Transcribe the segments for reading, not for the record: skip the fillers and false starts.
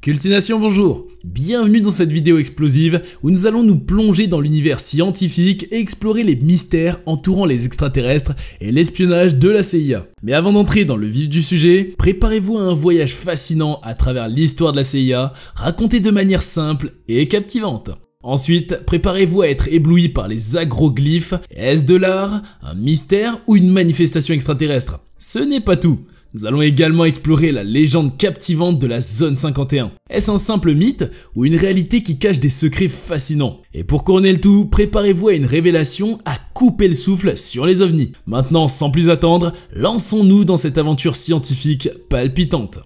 Cultination, bonjour! Bienvenue dans cette vidéo explosive où nous allons nous plonger dans l'univers scientifique et explorer les mystères entourant les extraterrestres et l'espionnage de la CIA. Mais avant d'entrer dans le vif du sujet, préparez-vous à un voyage fascinant à travers l'histoire de la CIA, racontée de manière simple et captivante. Ensuite, préparez-vous à être ébloui par les agroglyphes. Est-ce de l'art, un mystère ou une manifestation extraterrestre? Ce n'est pas tout. Nous allons également explorer la légende captivante de la Zone 51. Est-ce un simple mythe ou une réalité qui cache des secrets fascinants? Et pour couronner le tout, préparez-vous à une révélation à couper le souffle sur les ovnis. Maintenant, sans plus attendre, lançons-nous dans cette aventure scientifique palpitante.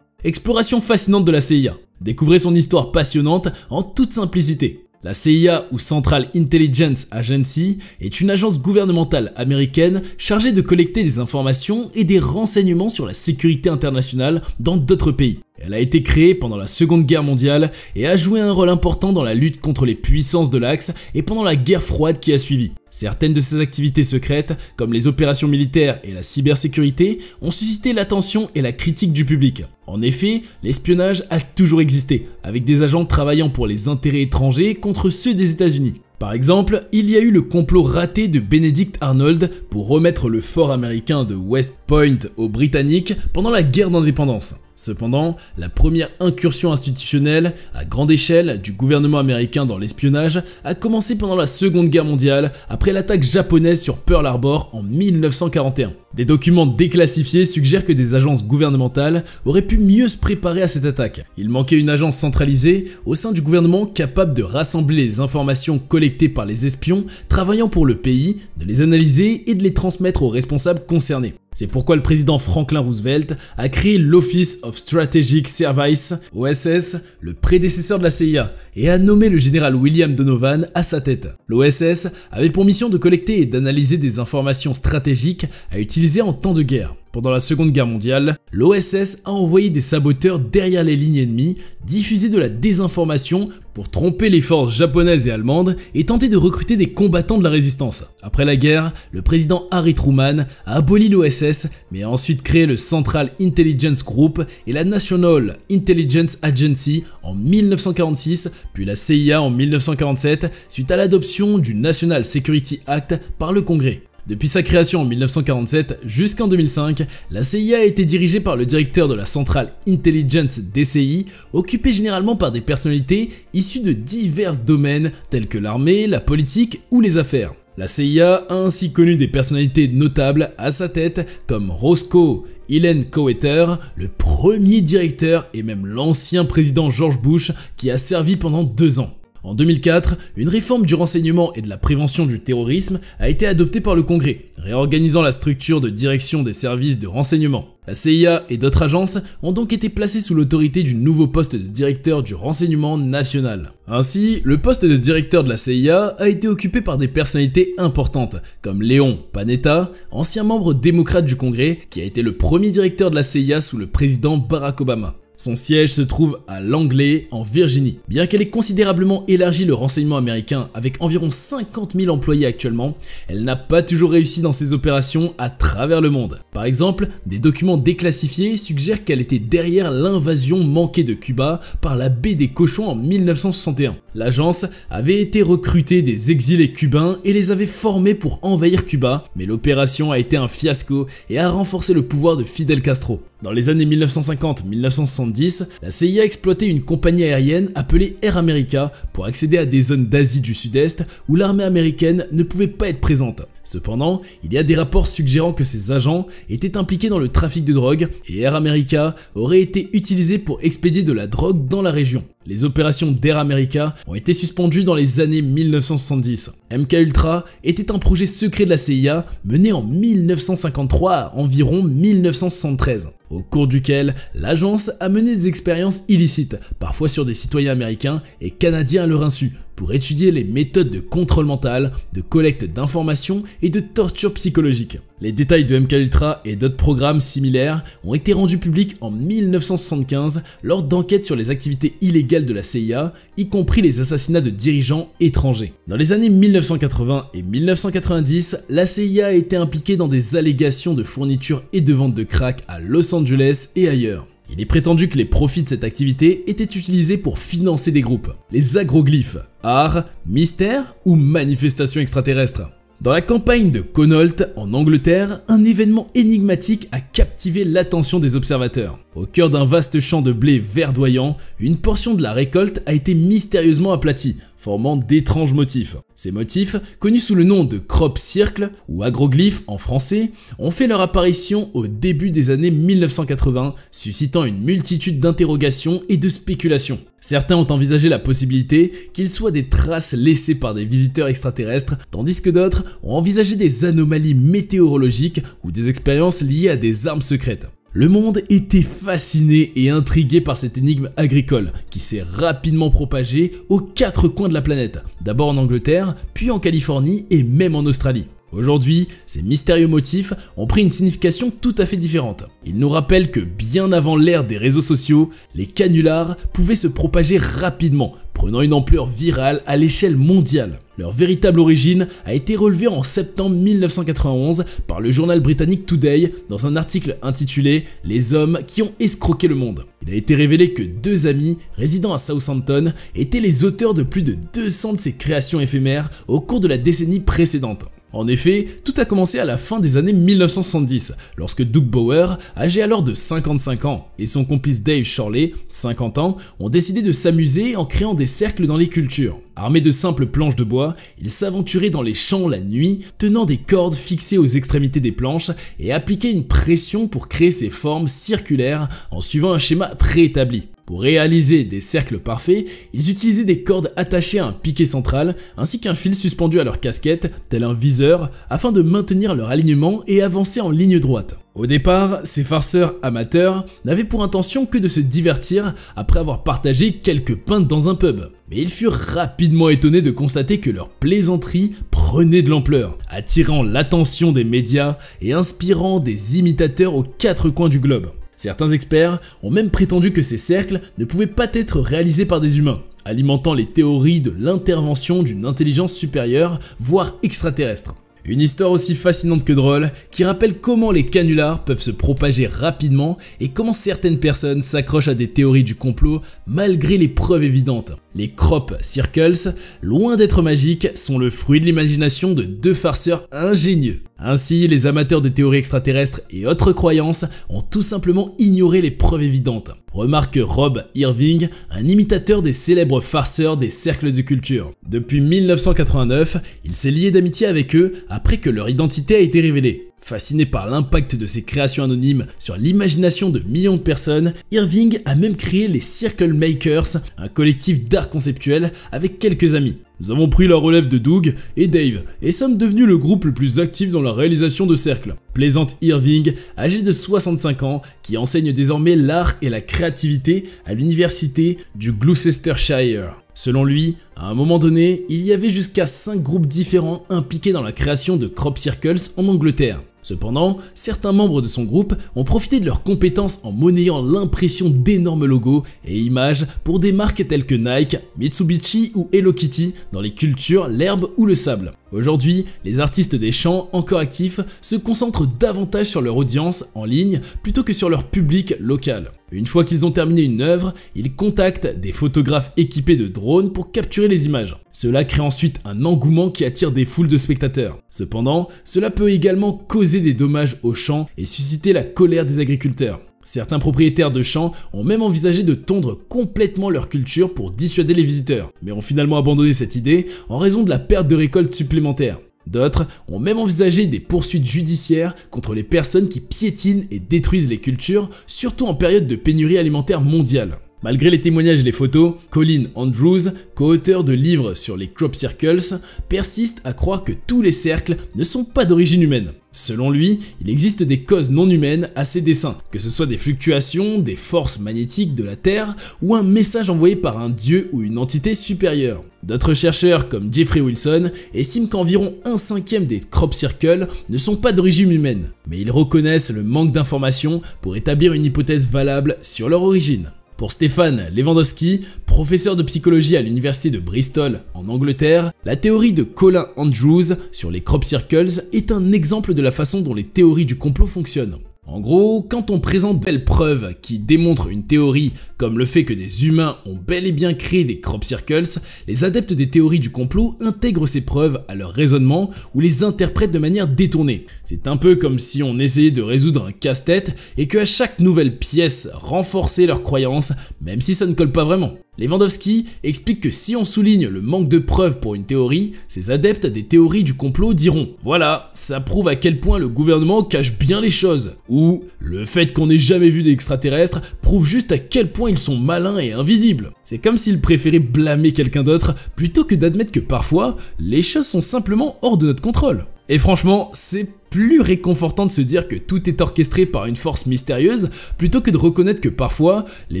Exploration fascinante de la CIA. Découvrez son histoire passionnante en toute simplicité. La CIA, ou Central Intelligence Agency, est une agence gouvernementale américaine chargée de collecter des informations et des renseignements sur la sécurité internationale dans d'autres pays. Elle a été créée pendant la Seconde Guerre mondiale et a joué un rôle important dans la lutte contre les puissances de l'Axe et pendant la guerre froide qui a suivi. Certaines de ses activités secrètes, comme les opérations militaires et la cybersécurité, ont suscité l'attention et la critique du public. En effet, l'espionnage a toujours existé, avec des agents travaillant pour les intérêts étrangers contre ceux des États-Unis. Par exemple, il y a eu le complot raté de Benedict Arnold pour remettre le fort américain de West Point aux Britanniques pendant la guerre d'indépendance. Cependant, la première incursion institutionnelle à grande échelle du gouvernement américain dans l'espionnage a commencé pendant la Seconde Guerre mondiale après l'attaque japonaise sur Pearl Harbor en 1941. Des documents déclassifiés suggèrent que des agences gouvernementales auraient pu mieux se préparer à cette attaque. Il manquait une agence centralisée au sein du gouvernement capable de rassembler les informations collectées par les espions travaillant pour le pays, de les analyser et de les transmettre aux responsables concernés. C'est pourquoi le président Franklin Roosevelt a créé l'Office of Strategic Service, OSS, le prédécesseur de la CIA, et a nommé le général William Donovan à sa tête. L'OSS avait pour mission de collecter et d'analyser des informations stratégiques à utiliser en temps de guerre. Pendant la Seconde Guerre mondiale, l'OSS a envoyé des saboteurs derrière les lignes ennemies, diffuser de la désinformation pour tromper les forces japonaises et allemandes et tenter de recruter des combattants de la résistance. Après la guerre, le président Harry Truman a aboli l'OSS mais a ensuite créé le Central Intelligence Group et la National Intelligence Agency en 1946, puis la CIA en 1947 suite à l'adoption du National Security Act par le Congrès. Depuis sa création en 1947 jusqu'en 2005, la CIA a été dirigée par le directeur de la Central Intelligence DCI, occupé généralement par des personnalités issues de divers domaines tels que l'armée, la politique ou les affaires. La CIA a ainsi connu des personnalités notables à sa tête comme Roscoe Hillenkoetter, le premier directeur et même l'ancien président George Bush qui a servi pendant 2 ans. En 2004, une réforme du renseignement et de la prévention du terrorisme a été adoptée par le Congrès, réorganisant la structure de direction des services de renseignement. La CIA et d'autres agences ont donc été placées sous l'autorité du nouveau poste de directeur du renseignement national. Ainsi, le poste de directeur de la CIA a été occupé par des personnalités importantes, comme Leon Panetta, ancien membre démocrate du Congrès, qui a été le premier directeur de la CIA sous le président Barack Obama. Son siège se trouve à Langley, en Virginie. Bien qu'elle ait considérablement élargi le renseignement américain avec environ 50 000 employés actuellement, elle n'a pas toujours réussi dans ses opérations à travers le monde. Par exemple, des documents déclassifiés suggèrent qu'elle était derrière l'invasion manquée de Cuba par la baie des Cochons en 1961. L'agence avait été recruter des exilés cubains et les avait formés pour envahir Cuba, mais l'opération a été un fiasco et a renforcé le pouvoir de Fidel Castro. Dans les années 1950-1970, la CIA exploitait une compagnie aérienne appelée Air America pour accéder à des zones d'Asie du Sud-Est où l'armée américaine ne pouvait pas être présente. Cependant, il y a des rapports suggérant que ces agents étaient impliqués dans le trafic de drogue et Air America aurait été utilisé pour expédier de la drogue dans la région. Les opérations d'Air America ont été suspendues dans les années 1970. MKUltra était un projet secret de la CIA mené en 1953 à environ 1973, au cours duquel l'agence a mené des expériences illicites, parfois sur des citoyens américains et canadiens à leur insu, pour étudier les méthodes de contrôle mental, de collecte d'informations et de torture psychologique. Les détails de MKUltra et d'autres programmes similaires ont été rendus publics en 1975 lors d'enquêtes sur les activités illégales de la CIA, y compris les assassinats de dirigeants étrangers. Dans les années 1980 et 1990, la CIA a été impliquée dans des allégations de fourniture et de vente de crack à Los Angeles et ailleurs. Il est prétendu que les profits de cette activité étaient utilisés pour financer des groupes. Les agroglyphes, art, mystère ou manifestation extraterrestre. Dans la campagne de Connaught en Angleterre, un événement énigmatique a captivé l'attention des observateurs. Au cœur d'un vaste champ de blé verdoyant, une portion de la récolte a été mystérieusement aplatie, formant d'étranges motifs. Ces motifs, connus sous le nom de crop circle ou agroglyphes en français, ont fait leur apparition au début des années 1980, suscitant une multitude d'interrogations et de spéculations. Certains ont envisagé la possibilité qu'ils soient des traces laissées par des visiteurs extraterrestres, tandis que d'autres ont envisagé des anomalies météorologiques ou des expériences liées à des armes secrètes. Le monde était fasciné et intrigué par cette énigme agricole qui s'est rapidement propagée aux quatre coins de la planète, d'abord en Angleterre, puis en Californie et même en Australie. Aujourd'hui, ces mystérieux motifs ont pris une signification tout à fait différente. Ils nous rappellent que bien avant l'ère des réseaux sociaux, les canulars pouvaient se propager rapidement, prenant une ampleur virale à l'échelle mondiale. Leur véritable origine a été relevée en septembre 1991 par le journal britannique Today dans un article intitulé « Les hommes qui ont escroqué le monde ». Il a été révélé que deux amis résidant à Southampton étaient les auteurs de plus de 200 de ces créations éphémères au cours de la décennie précédente. En effet, tout a commencé à la fin des années 1970, lorsque Doug Bauer, âgé alors de 55 ans, et son complice Dave Shorley, 50 ans, ont décidé de s'amuser en créant des cercles dans les cultures. Armés de simples planches de bois, ils s'aventuraient dans les champs la nuit, tenant des cordes fixées aux extrémités des planches et appliquaient une pression pour créer ces formes circulaires en suivant un schéma préétabli. Pour réaliser des cercles parfaits, ils utilisaient des cordes attachées à un piquet central ainsi qu'un fil suspendu à leur casquette, tel un viseur, afin de maintenir leur alignement et avancer en ligne droite. Au départ, ces farceurs amateurs n'avaient pour intention que de se divertir après avoir partagé quelques pintes dans un pub. Mais ils furent rapidement étonnés de constater que leur plaisanterie prenait de l'ampleur, attirant l'attention des médias et inspirant des imitateurs aux quatre coins du globe. Certains experts ont même prétendu que ces cercles ne pouvaient pas être réalisés par des humains, alimentant les théories de l'intervention d'une intelligence supérieure, voire extraterrestre. Une histoire aussi fascinante que drôle qui rappelle comment les canulars peuvent se propager rapidement et comment certaines personnes s'accrochent à des théories du complot malgré les preuves évidentes. Les crop circles, loin d'être magiques, sont le fruit de l'imagination de deux farceurs ingénieux. Ainsi, les amateurs de théories extraterrestres et autres croyances ont tout simplement ignoré les preuves évidentes. Remarque Rob Irving, un imitateur des célèbres farceurs des cercles de culture. Depuis 1989, il s'est lié d'amitié avec eux après que leur identité a été révélée. Fasciné par l'impact de ces créations anonymes sur l'imagination de millions de personnes, Irving a même créé les Circle Makers, un collectif d'art conceptuel avec quelques amis. Nous avons pris la relève de Doug et Dave et sommes devenus le groupe le plus actif dans la réalisation de cercles. Plaisante Irving, âgé de 65 ans, qui enseigne désormais l'art et la créativité à l'université du Gloucestershire. Selon lui, à un moment donné, il y avait jusqu'à 5 groupes différents impliqués dans la création de crop circles en Angleterre. Cependant, certains membres de son groupe ont profité de leurs compétences en monnayant l'impression d'énormes logos et images pour des marques telles que Nike, Mitsubishi ou Hello Kitty dans les cultures, l'herbe ou le sable. Aujourd'hui, les artistes des champs encore actifs se concentrent davantage sur leur audience en ligne plutôt que sur leur public local. Une fois qu'ils ont terminé une œuvre, ils contactent des photographes équipés de drones pour capturer les images. Cela crée ensuite un engouement qui attire des foules de spectateurs. Cependant, cela peut également causer des dommages aux champs et susciter la colère des agriculteurs. Certains propriétaires de champs ont même envisagé de tondre complètement leur culture pour dissuader les visiteurs, mais ont finalement abandonné cette idée en raison de la perte de récoltes supplémentaires. D'autres ont même envisagé des poursuites judiciaires contre les personnes qui piétinent et détruisent les cultures, surtout en période de pénurie alimentaire mondiale. Malgré les témoignages et les photos, Colin Andrews, co-auteur de livres sur les crop circles, persiste à croire que tous les cercles ne sont pas d'origine humaine. Selon lui, il existe des causes non humaines à ces dessins, que ce soit des fluctuations, des forces magnétiques de la Terre ou un message envoyé par un dieu ou une entité supérieure. D'autres chercheurs comme Jeffrey Wilson estiment qu'environ 1/5 des crop circles ne sont pas d'origine humaine, mais ils reconnaissent le manque d'informations pour établir une hypothèse valable sur leur origine. Pour Stéphane Lewandowski, professeur de psychologie à l'université de Bristol en Angleterre, la théorie de Colin Andrews sur les crop circles est un exemple de la façon dont les théories du complot fonctionnent. En gros, quand on présente de belles preuves qui démontrent une théorie comme le fait que des humains ont bel et bien créé des crop circles, les adeptes des théories du complot intègrent ces preuves à leur raisonnement ou les interprètent de manière détournée. C'est un peu comme si on essayait de résoudre un casse-tête et que à chaque nouvelle pièce renforçait leur croyance, même si ça ne colle pas vraiment. Lewandowski explique que si on souligne le manque de preuves pour une théorie, ces adeptes des théories du complot diront « Voilà, ça prouve à quel point le gouvernement cache bien les choses » ou « Le fait qu'on n'ait jamais vu d'extraterrestres prouve juste à quel point ils sont malins et invisibles ». C'est comme s'ils préféraient blâmer quelqu'un d'autre plutôt que d'admettre que parfois, les choses sont simplement hors de notre contrôle. Et franchement, c'est plus réconfortant de se dire que tout est orchestré par une force mystérieuse plutôt que de reconnaître que parfois, les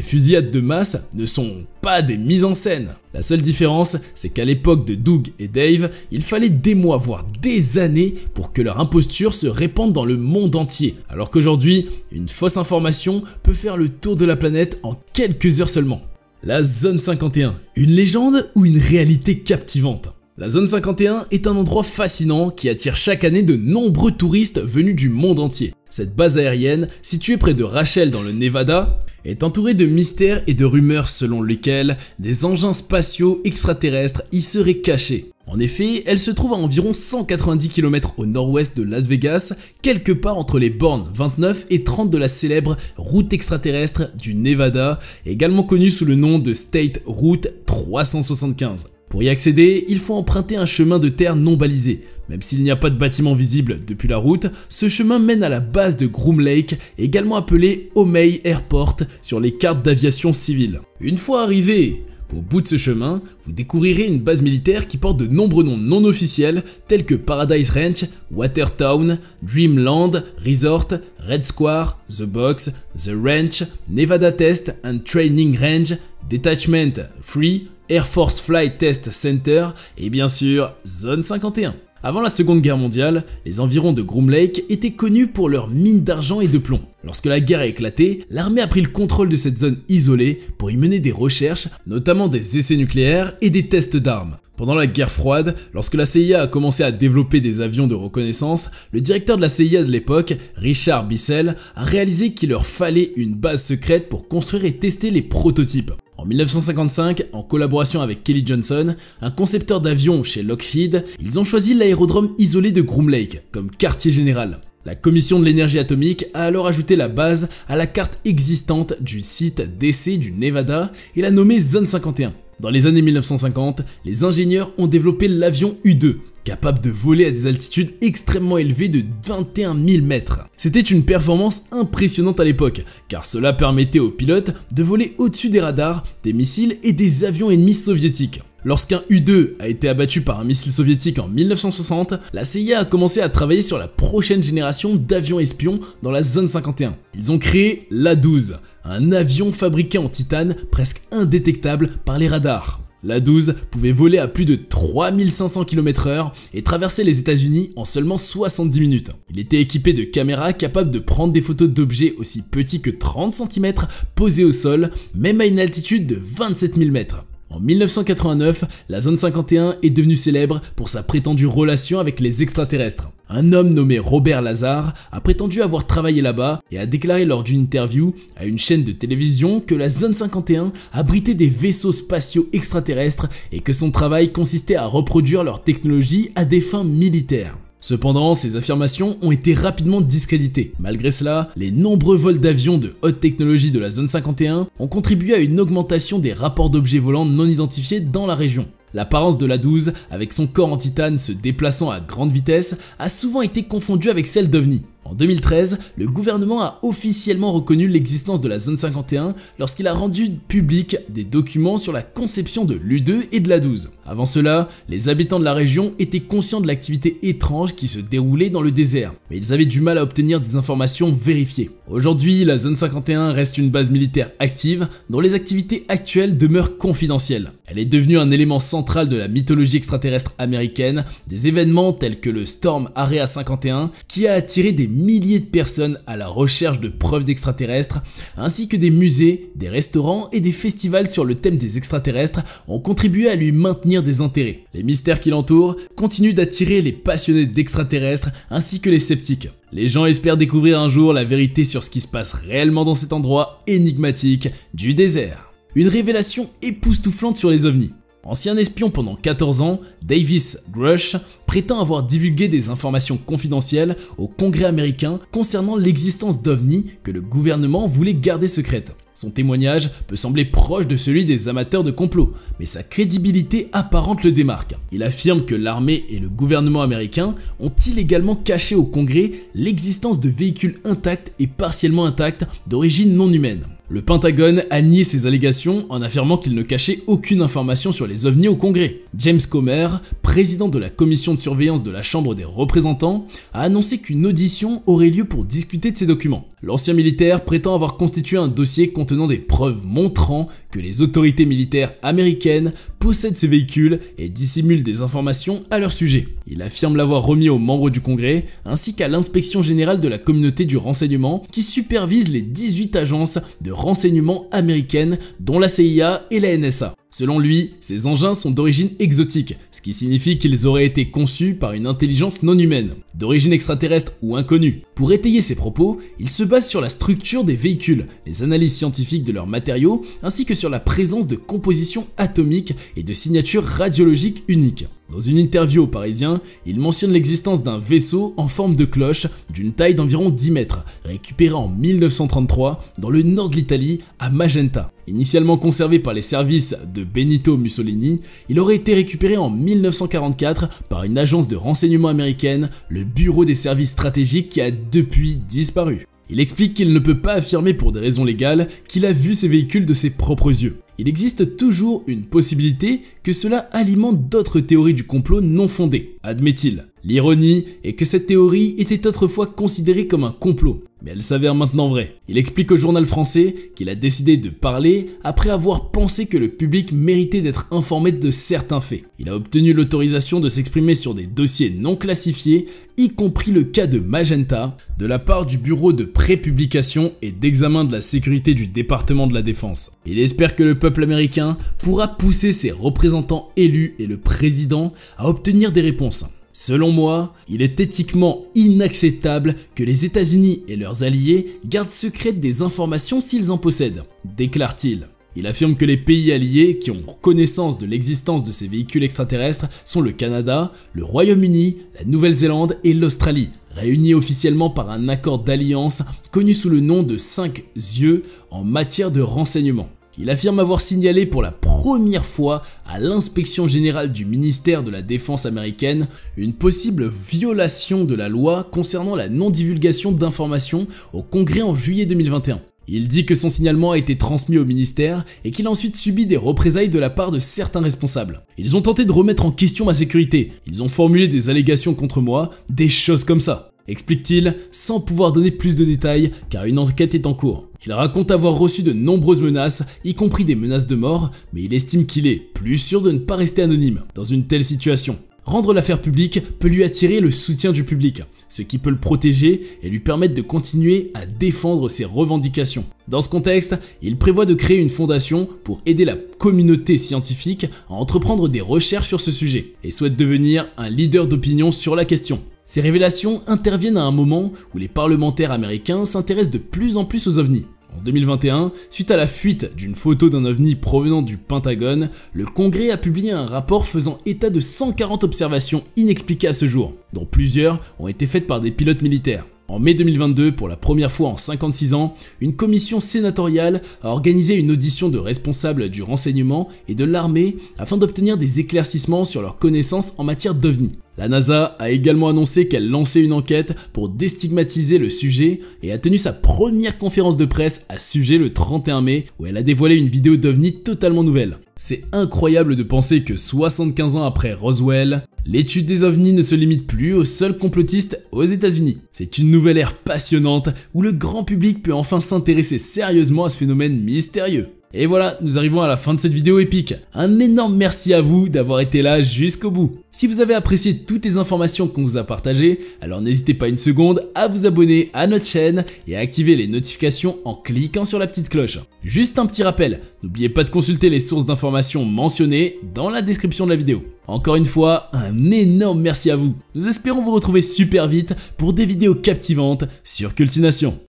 fusillades de masse ne sont pas des mises en scène. La seule différence, c'est qu'à l'époque de Doug et Dave, il fallait des mois voire des années pour que leur imposture se répande dans le monde entier, alors qu'aujourd'hui, une fausse information peut faire le tour de la planète en quelques heures seulement. La Zone 51, une légende ou une réalité captivante? La Zone 51 est un endroit fascinant qui attire chaque année de nombreux touristes venus du monde entier. Cette base aérienne, située près de Rachel dans le Nevada, est entourée de mystères et de rumeurs selon lesquelles des engins spatiaux extraterrestres y seraient cachés. En effet, elle se trouve à environ 190 km au nord-ouest de Las Vegas, quelque part entre les bornes 29 et 30 de la célèbre route extraterrestre du Nevada, également connue sous le nom de State Route 375. Pour y accéder, il faut emprunter un chemin de terre non balisé. Même s'il n'y a pas de bâtiment visible depuis la route, ce chemin mène à la base de Groom Lake, également appelée Omey Airport sur les cartes d'aviation civile. Une fois arrivé au bout de ce chemin, vous découvrirez une base militaire qui porte de nombreux noms non officiels tels que Paradise Ranch, Watertown, Dreamland Resort, Red Square, The Box, The Ranch, Nevada Test and Training Range, Detachment Free, Air Force Flight Test Center et bien sûr Zone 51. Avant la Seconde Guerre mondiale, les environs de Groom Lake étaient connus pour leurs mines d'argent et de plomb. Lorsque la guerre a éclaté, l'armée a pris le contrôle de cette zone isolée pour y mener des recherches, notamment des essais nucléaires et des tests d'armes. Pendant la guerre froide, lorsque la CIA a commencé à développer des avions de reconnaissance, le directeur de la CIA de l'époque, Richard Bissell, a réalisé qu'il leur fallait une base secrète pour construire et tester les prototypes. En 1955, en collaboration avec Kelly Johnson, un concepteur d'avions chez Lockheed, ils ont choisi l'aérodrome isolé de Groom Lake comme quartier général. La commission de l'énergie atomique a alors ajouté la base à la carte existante du site d'essai du Nevada et l'a nommé Zone 51. Dans les années 1950, les ingénieurs ont développé l'avion U-2, capable de voler à des altitudes extrêmement élevées de 21 000 mètres. C'était une performance impressionnante à l'époque, car cela permettait aux pilotes de voler au-dessus des radars, des missiles et des avions ennemis soviétiques. Lorsqu'un U-2 a été abattu par un missile soviétique en 1960, la CIA a commencé à travailler sur la prochaine génération d'avions espions dans la Zone 51. Ils ont créé l'A-12, un avion fabriqué en titane presque indétectable par les radars. L'A-12 pouvait voler à plus de 3500 km/h et traverser les États-Unis en seulement 70 minutes. Il était équipé de caméras capables de prendre des photos d'objets aussi petits que 30 cm posés au sol, même à une altitude de 27 000 mètres. En 1989, la Zone 51 est devenue célèbre pour sa prétendue relation avec les extraterrestres. Un homme nommé Robert Lazar a prétendu avoir travaillé là-bas et a déclaré lors d'une interview à une chaîne de télévision que la Zone 51 abritait des vaisseaux spatiaux extraterrestres et que son travail consistait à reproduire leur technologie à des fins militaires. Cependant, ces affirmations ont été rapidement discréditées. Malgré cela, les nombreux vols d'avions de haute technologie de la Zone 51 ont contribué à une augmentation des rapports d'objets volants non identifiés dans la région. L'apparence de l'A-12, avec son corps en titane se déplaçant à grande vitesse, a souvent été confondue avec celle d'OVNI. En 2013, le gouvernement a officiellement reconnu l'existence de la zone 51 lorsqu'il a rendu public des documents sur la conception de l'U2 et de l'A12. Avant cela, les habitants de la région étaient conscients de l'activité étrange qui se déroulait dans le désert, mais ils avaient du mal à obtenir des informations vérifiées. Aujourd'hui, la zone 51 reste une base militaire active dont les activités actuelles demeurent confidentielles. Elle est devenue un élément central de la mythologie extraterrestre américaine, des événements tels que le Storm Area 51 qui a attiré des milliers de personnes à la recherche de preuves d'extraterrestres, ainsi que des musées, des restaurants et des festivals sur le thème des extraterrestres ont contribué à lui maintenir des intérêts. Les mystères qui l'entourent continuent d'attirer les passionnés d'extraterrestres ainsi que les sceptiques. Les gens espèrent découvrir un jour la vérité sur ce qui se passe réellement dans cet endroit énigmatique du désert. Une révélation époustouflante sur les ovnis. Ancien espion pendant 14 ans, Davis Grush prétend avoir divulgué des informations confidentielles au Congrès américain concernant l'existence d'ovnis que le gouvernement voulait garder secrètes. Son témoignage peut sembler proche de celui des amateurs de complot, mais sa crédibilité apparente le démarque. Il affirme que l'armée et le gouvernement américain ont illégalement caché au Congrès l'existence de véhicules intacts et partiellement intacts d'origine non humaine. Le Pentagone a nié ces allégations en affirmant qu'il ne cachait aucune information sur les ovnis au Congrès. James Comer, président de la commission de surveillance de la Chambre des représentants, a annoncé qu'une audition aurait lieu pour discuter de ces documents. L'ancien militaire prétend avoir constitué un dossier contenant des preuves montrant que les autorités militaires américaines possèdent ces véhicules et dissimulent des informations à leur sujet. Il affirme l'avoir remis aux membres du Congrès ainsi qu'à l'inspection générale de la communauté du renseignement qui supervise les 18 agences de renseignement américaines dont la CIA et la NSA. Selon lui, ces engins sont d'origine exotique, ce qui signifie qu'ils auraient été conçus par une intelligence non humaine, d'origine extraterrestre ou inconnue. Pour étayer ses propos, il se base sur la structure des véhicules, les analyses scientifiques de leurs matériaux, ainsi que sur la présence de compositions atomiques et de signatures radiologiques uniques. Dans une interview au Parisien, il mentionne l'existence d'un vaisseau en forme de cloche d'une taille d'environ 10 mètres, récupéré en 1933 dans le nord de l'Italie à Magenta. Initialement conservé par les services de Benito Mussolini, il aurait été récupéré en 1944 par une agence de renseignement américaine, le Bureau des services stratégiques qui a depuis disparu. Il explique qu'il ne peut pas affirmer pour des raisons légales qu'il a vu ces véhicules de ses propres yeux. Il existe toujours une possibilité que cela alimente d'autres théories du complot non fondées, admet-il. L'ironie est que cette théorie était autrefois considérée comme un complot, mais elle s'avère maintenant vraie. Il explique au journal français qu'il a décidé de parler après avoir pensé que le public méritait d'être informé de certains faits. Il a obtenu l'autorisation de s'exprimer sur des dossiers non classifiés, y compris le cas de Magenta, de la part du Bureau de prépublication et d'examen de la sécurité du département de la Défense. Il espère que le peuple américain pourra pousser ses représentants élus et le président à obtenir des réponses. Selon moi, il est éthiquement inacceptable que les États-Unis et leurs alliés gardent secrètes des informations s'ils en possèdent, déclare-t-il. Il affirme que les pays alliés qui ont connaissance de l'existence de ces véhicules extraterrestres sont le Canada, le Royaume-Uni, la Nouvelle-Zélande et l'Australie, réunis officiellement par un accord d'alliance connu sous le nom de 5 yeux en matière de renseignement. Il affirme avoir signalé pour la première fois à l'inspection générale du ministère de la Défense américaine une possible violation de la loi concernant la non-divulgation d'informations au Congrès en juillet 2021. Il dit que son signalement a été transmis au ministère et qu'il a ensuite subi des représailles de la part de certains responsables. Ils ont tenté de remettre en question ma sécurité, ils ont formulé des allégations contre moi, des choses comme ça, explique-t-il sans pouvoir donner plus de détails car une enquête est en cours. Il raconte avoir reçu de nombreuses menaces, y compris des menaces de mort, mais il estime qu'il est plus sûr de ne pas rester anonyme dans une telle situation. Rendre l'affaire publique peut lui attirer le soutien du public, ce qui peut le protéger et lui permettre de continuer à défendre ses revendications. Dans ce contexte, il prévoit de créer une fondation pour aider la communauté scientifique à entreprendre des recherches sur ce sujet et souhaite devenir un leader d'opinion sur la question. Ces révélations interviennent à un moment où les parlementaires américains s'intéressent de plus en plus aux ovnis. En 2021, suite à la fuite d'une photo d'un ovni provenant du Pentagone, le Congrès a publié un rapport faisant état de 140 observations inexpliquées à ce jour, dont plusieurs ont été faites par des pilotes militaires. En mai 2022, pour la première fois en 56 ans, une commission sénatoriale a organisé une audition de responsables du renseignement et de l'armée afin d'obtenir des éclaircissements sur leurs connaissances en matière d'OVNI. La NASA a également annoncé qu'elle lançait une enquête pour déstigmatiser le sujet et a tenu sa première conférence de presse à ce sujet le 31 mai où elle a dévoilé une vidéo d'OVNI totalement nouvelle. C'est incroyable de penser que 75 ans après Roswell, l'étude des ovnis ne se limite plus aux seuls complotistes aux États-Unis. C'est une nouvelle ère passionnante où le grand public peut enfin s'intéresser sérieusement à ce phénomène mystérieux. Et voilà, nous arrivons à la fin de cette vidéo épique. Un énorme merci à vous d'avoir été là jusqu'au bout. Si vous avez apprécié toutes les informations qu'on vous a partagées, alors n'hésitez pas une seconde à vous abonner à notre chaîne et à activer les notifications en cliquant sur la petite cloche. Juste un petit rappel, n'oubliez pas de consulter les sources d'informations mentionnées dans la description de la vidéo. Encore une fois, un énorme merci à vous. Nous espérons vous retrouver super vite pour des vidéos captivantes sur Cultination.